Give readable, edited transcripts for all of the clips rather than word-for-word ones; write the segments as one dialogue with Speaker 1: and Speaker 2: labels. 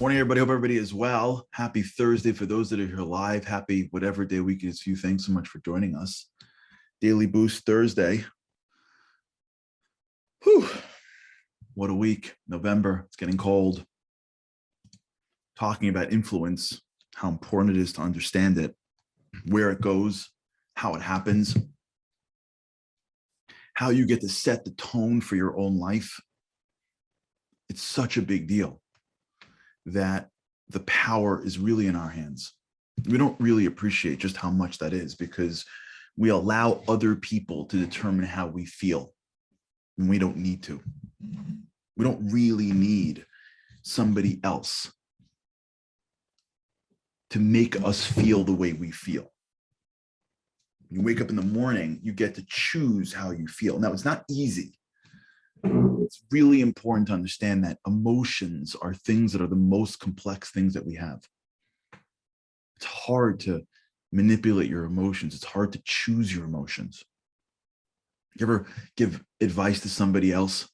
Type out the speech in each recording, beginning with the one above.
Speaker 1: Morning, everybody. Hope everybody is well. Happy Thursday for those that are here live. Happy whatever day week is for you. Thanks so much for joining us. Daily Boost Thursday. Whew. What a week. November. It's getting cold. Talking about influence, how important it is to understand it, where it goes, how it happens, how you get to set the tone for your own life. It's such a big deal that the power is really in our hands. We don't really appreciate just how much that is because we allow other people to determine how we feel, and we don't need to. We don't really need somebody else to make us feel the way we feel. You wake up in the morning, you get to choose how you feel. Now, it's not easy. It's really important to understand that emotions are things that are the most complex things that we have. It's hard to manipulate your emotions. It's hard to choose your emotions. You ever give advice to somebody else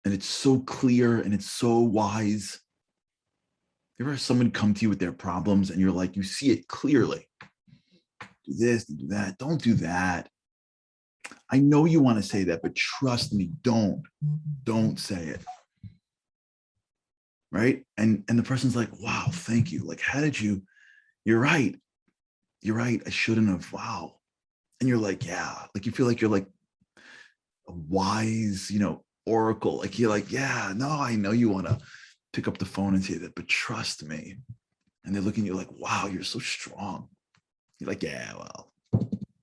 Speaker 1: and it's so clear and it's so wise? You ever have someone come to you with their problems and you're like, you see it clearly. Do this, do that. Don't do that. I know you want to say that, but trust me, don't say it. Right? And the person's like, wow, thank you. Like, how did you, you're right. You're right. I shouldn't have. Wow. And you're like, yeah, like you feel like you're like a wise, oracle. Like you're like, yeah, no, I know you want to pick up the phone and say that, but trust me. And they're looking at you like, wow, you're so strong. You're like, yeah, well,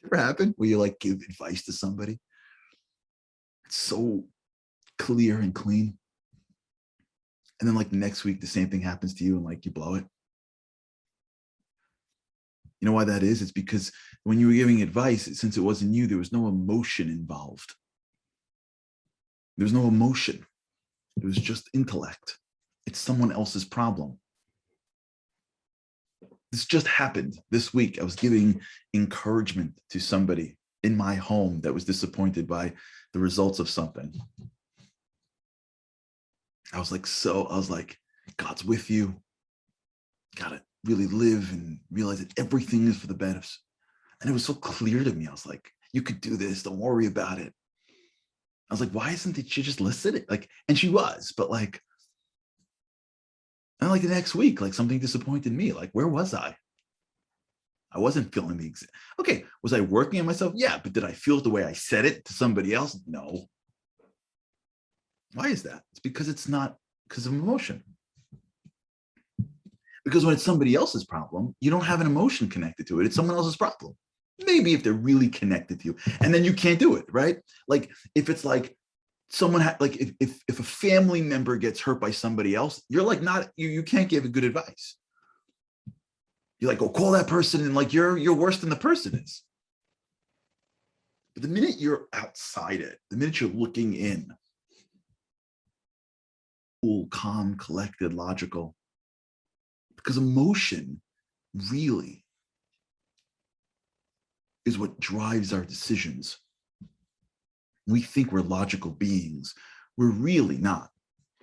Speaker 1: ever happen where you like give advice to somebody? It's so clear and clean. And then like next week, the same thing happens to you and like you blow it. You know why that is? It's because when you were giving advice, since it wasn't you, there was no emotion involved. There was no emotion. It was just intellect. It's someone else's problem. This just happened this week. I was giving encouragement to somebody in my home that was disappointed by the results of something. I was like, God's with you. Gotta really live and realize that everything is for the best. And it was so clear to me. I was like, you could do this. Don't worry about it. I was like, why isn't she just listening? Like, and she was, but like, and like the next week, like something disappointed me. Like, where was I? I wasn't feeling the exact. Okay, was I working on myself? Yeah, but did I feel it the way I said it to somebody else? No. Why is that? It's because it's not because of emotion. Because when it's somebody else's problem, you don't have an emotion connected to it. It's someone else's problem. Maybe if they're really connected to you, and then you can't do it, right? Like if it's like someone like if a family member gets hurt by somebody else, you're like not you can't give a good advice. You're like, oh, call that person, and like you're worse than the person is. But the minute you're outside it, the minute you're looking in, cool, calm, collected, logical, because emotion really is what drives our decisions. We think we're logical beings. We're really not.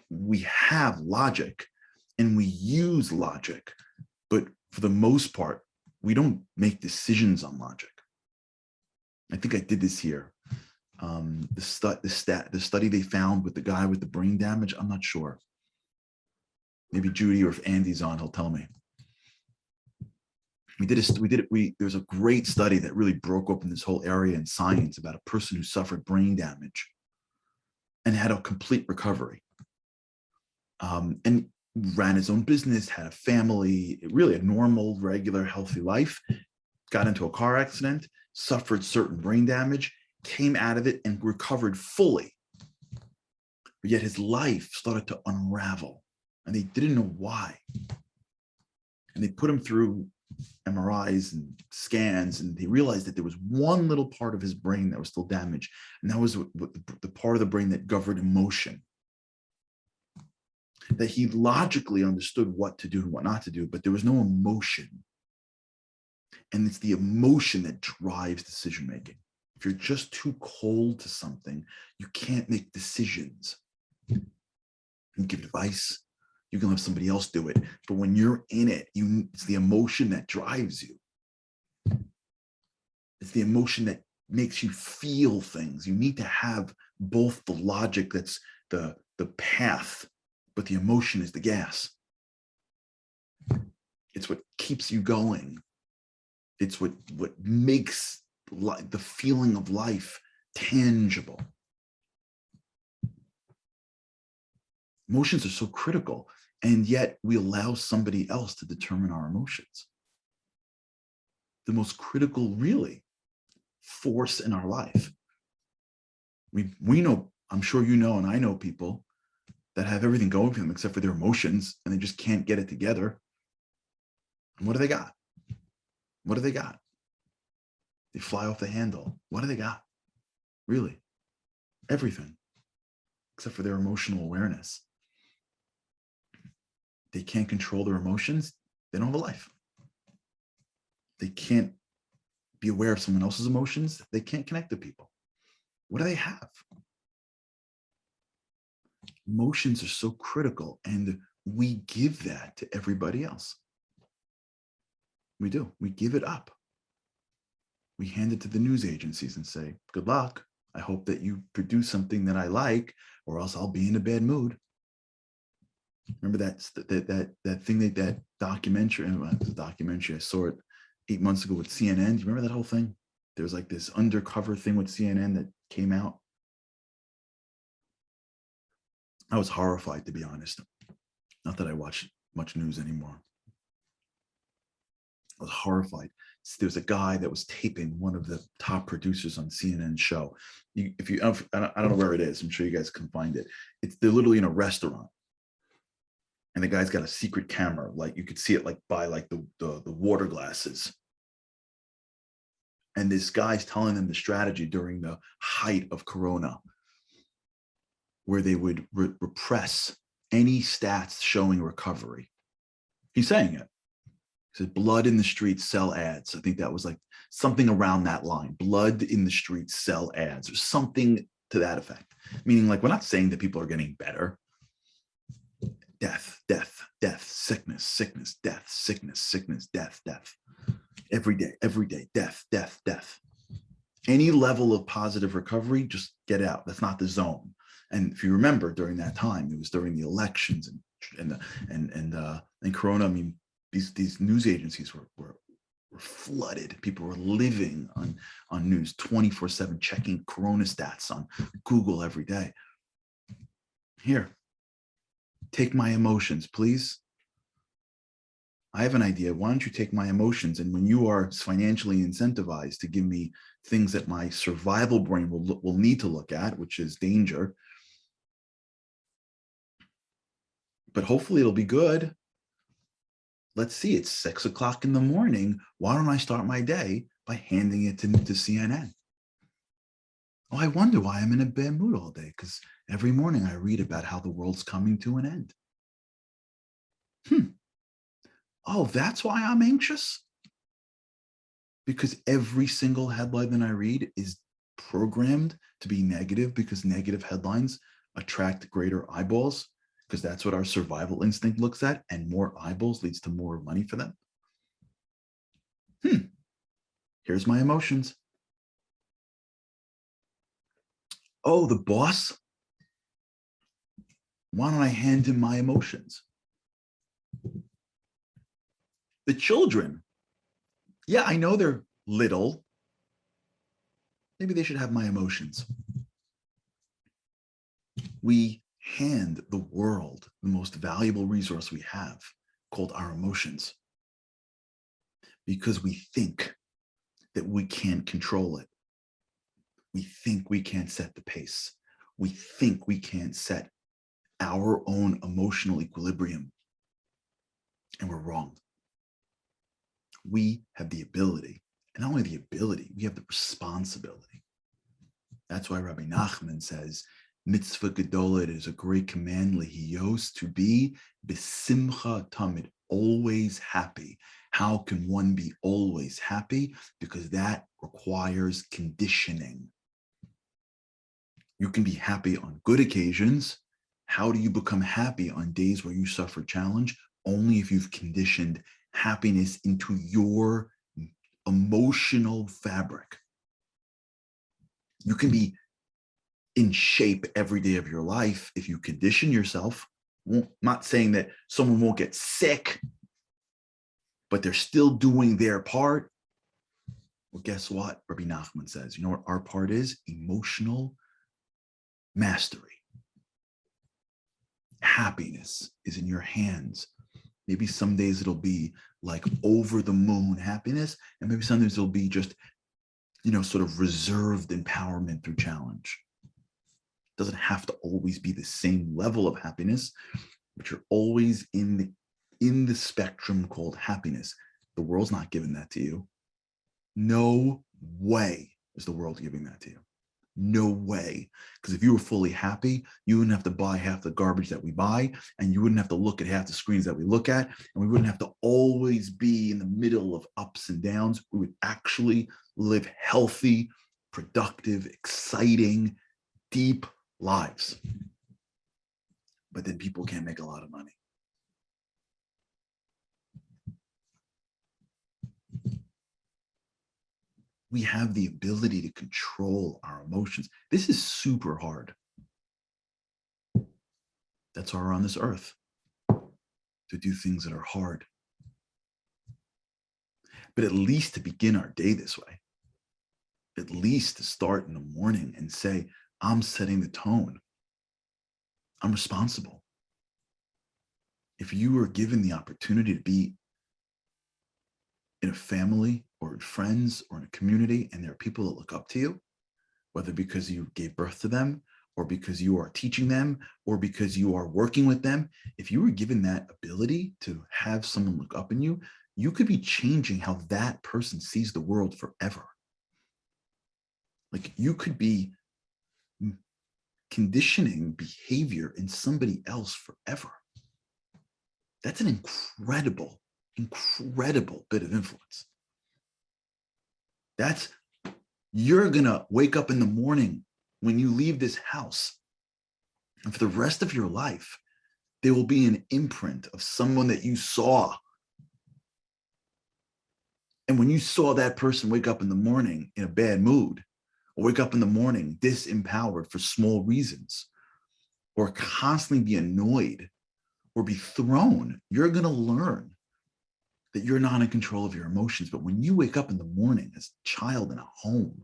Speaker 1: We have logic and we use logic, but for the most part, we don't make decisions on logic. I think I did this here. The study they found with the guy with the brain damage, I'm not sure. Maybe Judy, or if Andy's on, he'll tell me. There's a great study that really broke open this whole area in science about a person who suffered brain damage and had a complete recovery. And ran his own business, had a family, really a normal, regular, healthy life, got into a car accident, suffered certain brain damage, came out of it and recovered fully. But yet his life started to unravel and they didn't know why. And they put him through MRIs and scans, and they realized that there was one little part of his brain that was still damaged. And that was the part of the brain that governed emotion. That he logically understood what to do and what not to do, but there was no emotion. And it's the emotion that drives decision making. If you're just too cold to something, you can't make decisions. You give advice, You can let somebody else do it. But when you're in it, it's the emotion that drives you. It's the emotion that makes you feel things. You need to have both the logic that's the path, but the emotion is the gas. It's what keeps you going. It's what makes the feeling of life tangible. Emotions are so critical, and yet we allow somebody else to determine our emotions. The most critical, really, force in our life. We know, I'm sure you know, and I know people that have everything going for them except for their emotions, and they just can't get it together. And what do they got? What do they got? They fly off the handle. What do they got? Really? Everything, except for their emotional awareness. They can't control their emotions. They don't have a life. They can't be aware of someone else's emotions. They can't connect to people. What do they have? Emotions are so critical, and we give that to everybody else. We do. We give it up. We hand it to the news agencies and say, good luck. I hope that you produce something that I like, or else I'll be in a bad mood. Remember that thing, that documentary? It was a documentary. I saw it 8 months ago with CNN. Do you remember that whole thing? There was like this undercover thing with CNN that came out. I was horrified, to be honest. Not that I watch much news anymore. I was horrified. There's a guy that was taping one of the top producers on CNN show. I don't know where it is. I'm sure you guys can find it. They're literally in a restaurant, and the guy's got a secret camera. Like you could see it like by like the water glasses. And this guy's telling them the strategy during the height of Corona, where they would repress any stats showing recovery. He's saying it. He said, blood in the streets, sell ads. I think that was like something around that line. Blood in the streets, sell ads, or something to that effect. Meaning, like, we're not saying that people are getting better. Death, death, death, sickness, sickness, death, sickness, sickness, death, death. Every day, death, death, death. Any level of positive recovery, just get out. That's not the zone. And if you remember, during that time, it was during the elections and Corona. I mean, these news agencies were flooded. People were living on news 24/7, checking Corona stats on Google every day. Here, take my emotions, please. I have an idea. Why don't you take my emotions? And when you are financially incentivized to give me things that my survival brain will need to look at, which is danger, but hopefully it'll be good. Let's see, it's 6 o'clock in the morning. Why don't I start my day by handing it to CNN? Oh, I wonder why I'm in a bad mood all day, because every morning I read about how the world's coming to an end. Oh, that's why I'm anxious? Because every single headline that I read is programmed to be negative, because negative headlines attract greater eyeballs, because that's what our survival instinct looks at, and more eyeballs leads to more money for them. Here's my emotions. Oh, the boss? Why don't I hand him my emotions? The children. Yeah, I know they're little. Maybe they should have my emotions. We hand the world the most valuable resource we have, called our emotions, because we think that we can't control it. We think we can't set the pace. We think we can't set our own emotional equilibrium. And we're wrong. We have the ability, and not only the ability, we have the responsibility. That's why Rabbi Nachman says, mitzvah gedolah, it is a great command, lehiyos, to be besimcha tamid, always happy. How can one be always happy? Because that requires conditioning. You can be happy on good occasions, How do you become happy on days where you suffer challenge? Only if you've conditioned happiness into your emotional fabric. You can be in shape every day of your life if you condition yourself. I'm not saying that someone won't get sick, but they're still doing their part. Well, guess what? Rabbi Nachman says, you know what our part is? Emotional mastery. Happiness is in your hands. Maybe some days it'll be like over the moon happiness, and maybe some days it'll be just, sort of reserved empowerment through challenge. It doesn't have to always be the same level of happiness, but you're always in the spectrum called happiness. The world's not giving that to you. No way is the world giving that to you. No way. Because if you were fully happy, you wouldn't have to buy half the garbage that we buy, and you wouldn't have to look at half the screens that we look at, and we wouldn't have to always be in the middle of ups and downs. We would actually live healthy, productive, exciting, deep lives. But then people can't make a lot of money. We have the ability to control our emotions. This is super hard. That's why we're on this earth, to do things that are hard. But at least to begin our day this way, at least to start in the morning and say, I'm setting the tone. I'm responsible. If you were given the opportunity to be in a family or with friends or in a community, and there are people that look up to you, whether because you gave birth to them or because you are teaching them or because you are working with them, if you were given that ability to have someone look up in you, you could be changing how that person sees the world forever. Like you could be conditioning behavior in somebody else forever. That's an incredible bit of influence. You're gonna wake up in the morning when you leave this house, and for the rest of your life, there will be an imprint of someone that you saw. And when you saw that person wake up in the morning in a bad mood, or wake up in the morning disempowered for small reasons, or constantly be annoyed or be thrown, you're gonna learn that you're not in control of your emotions. But when you wake up in the morning as a child in a home,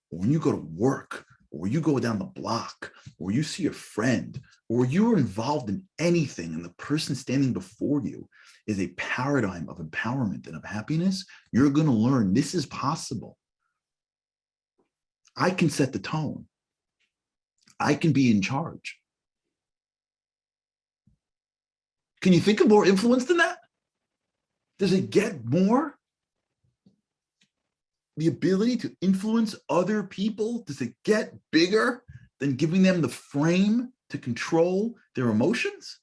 Speaker 1: or when you go to work, or you go down the block, or you see a friend, or you're involved in anything, and the person standing before you is a paradigm of empowerment and of happiness, you're going to learn this is possible. I can set the tone. I can be in charge. Can you think of more influence than that? Does it get more? The ability to influence other people, does it get bigger than giving them the frame to control their emotions?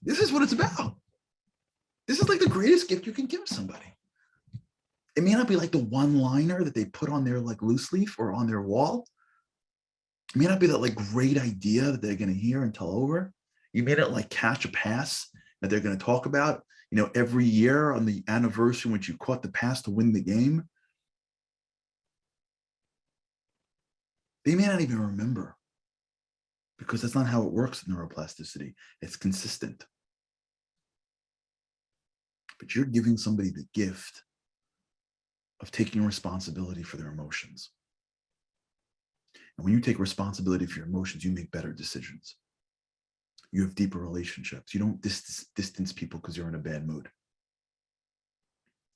Speaker 1: This is what it's about. This is like the greatest gift you can give somebody. It may not be like the one-liner that they put on their like loose leaf or on their wall. It may not be that like great idea that they're going to hear and tell over. You may not like catch a pass that they're going to talk about, every year on the anniversary when you caught the pass to win the game. They may not even remember, because that's not how it works in neuroplasticity. It's consistent. But you're giving somebody the gift of taking responsibility for their emotions. And when you take responsibility for your emotions, you make better decisions. You have deeper relationships. You don't distance people because you're in a bad mood.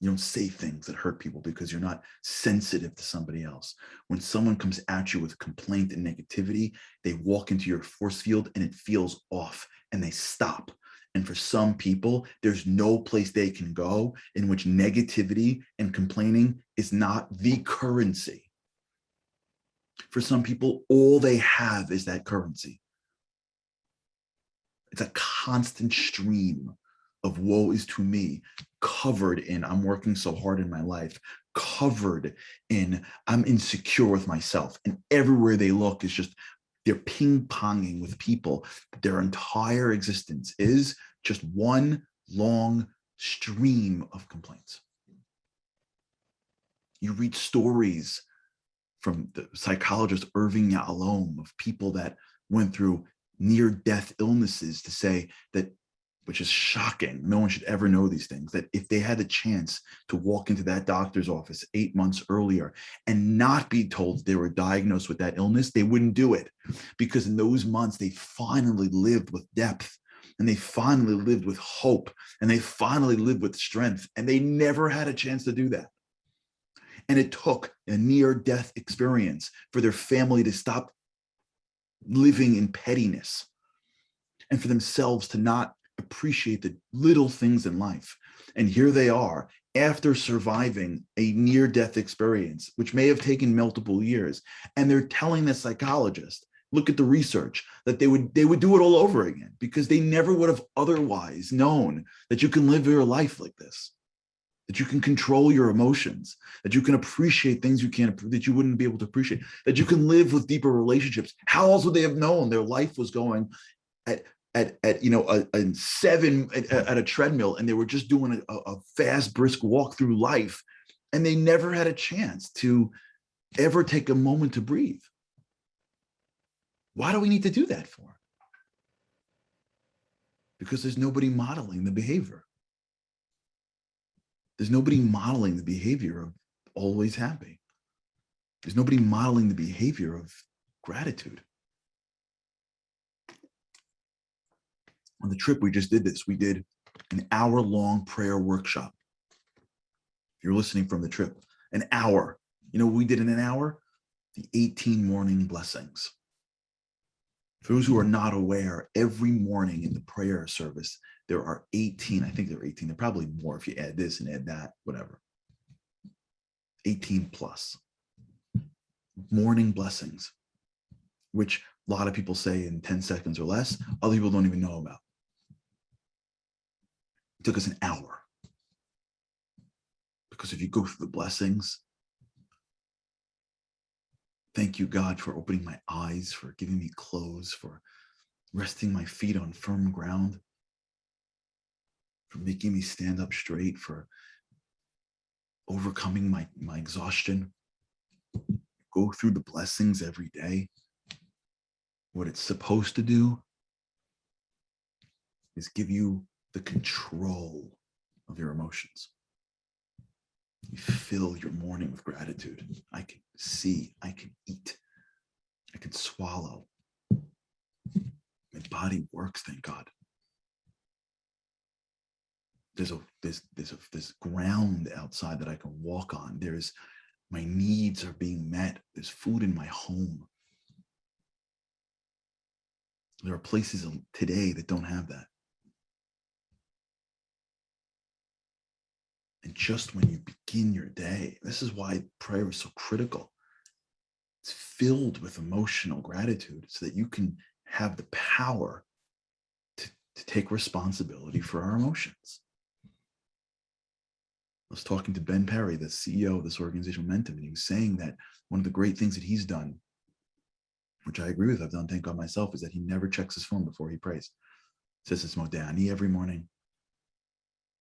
Speaker 1: You don't say things that hurt people because you're not sensitive to somebody else. When someone comes at you with complaint and negativity, they walk into your force field and it feels off and they stop. And for some people, there's no place they can go in which negativity and complaining is not the currency. For some people, all they have is that currency. It's a constant stream of woe is to me, covered in I'm working so hard in my life, covered in I'm insecure with myself. And everywhere they look is just They're ping-ponging with people. Their entire existence is just one long stream of complaints. You read stories from the psychologist Irving Yalom of people that went through near-death illnesses to say that, which is shocking, no one should ever know these things, that if they had the chance to walk into that doctor's office 8 months earlier and not be told they were diagnosed with that illness, they wouldn't do it. Because in those months, they finally lived with depth, and they finally lived with hope, and they finally lived with strength, and they never had a chance to do that. And it took a near-death experience for their family to stop living in pettiness and for themselves to not appreciate the little things in life. And here they are, after surviving a near-death experience, which may have taken multiple years, and they're telling the psychologist, look at the research, that they would do it all over again, because they never would have otherwise known that you can live your life like this, that you can control your emotions, that you can appreciate things that you wouldn't be able to appreciate, that you can live with deeper relationships. How else would they have known their life was going at a treadmill, and they were just doing a fast, brisk walk through life, and they never had a chance to ever take a moment to breathe? Why do we need to do that for? Because there's nobody modeling the behavior. There's nobody modeling the behavior of always happy. There's nobody modeling the behavior of gratitude. On the trip, we just did this. We did an hour-long prayer workshop. If you're listening from the trip, an hour. You know what we did in an hour? The 18 morning blessings. For those who are not aware, every morning in the prayer service, there are 18, I think there are 18, there are probably more if you add this and add that, whatever. 18 plus morning blessings, which a lot of people say in 10 seconds or less, other people don't even know about. It took us an hour. Because if you go through the blessings, thank you, God, for opening my eyes, for giving me clothes, for resting my feet on firm ground, for making me stand up straight, for overcoming my exhaustion. Go through the blessings every day. What it's supposed to do is give you the control of your emotions. You fill your morning with gratitude. I can see, I can eat, I can swallow. My body works, thank God. There's ground outside that I can walk on. My needs are being met. There's food in my home. There are places today that don't have that. And just when you begin your day, this is why prayer is so critical. It's filled with emotional gratitude so that you can have the power to take responsibility for our emotions. I was talking to Ben Perry, the CEO of this organization, Momentum, and he was saying that one of the great things that he's done, which I agree with, I've done, thank God myself, is that he never checks his phone before he prays. Says it's Modani every morning.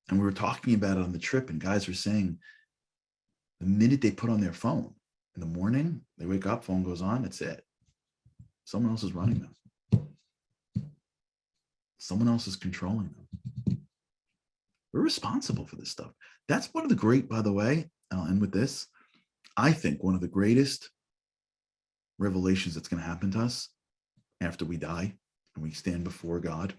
Speaker 1: And we were talking about it on the trip, and guys were saying the minute they put on their phone in the morning, they wake up, phone goes on, that's it. Someone else is running them. Someone else is controlling them. We're responsible for this stuff. That's one of the great, by the way, I'll end with this. I think one of the greatest revelations that's going to happen to us after we die and we stand before God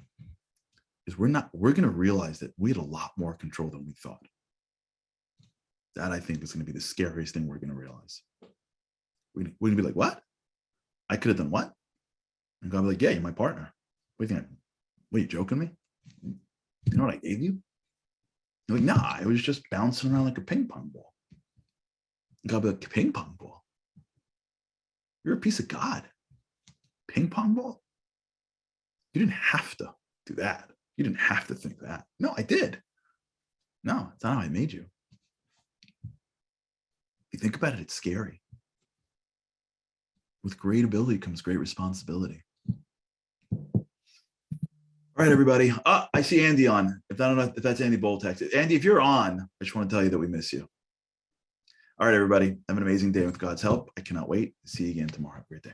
Speaker 1: is we're going to realize that we had a lot more control than we thought. That, I think, is going to be the scariest thing we're going to realize. We're going to be like, what? I could have done what? And God will be like, yeah, you're my partner. What do you think? What, are you joking me? You know what I gave you? You're like, nah, it was just bouncing around like a ping pong ball. And God will be like, ping pong ball? You're a piece of God. Ping pong ball? You didn't have to do that. You didn't have to think that. No, I did. No, it's not how I made you. If you think about it, it's scary. with great ability comes great responsibility. All right, everybody. I see Andy on. If that's Andy Boltex. Andy, if you're on, I just want to tell you that we miss you. All right, everybody. Have an amazing day with God's help. I cannot wait. See you again tomorrow. Have a great day.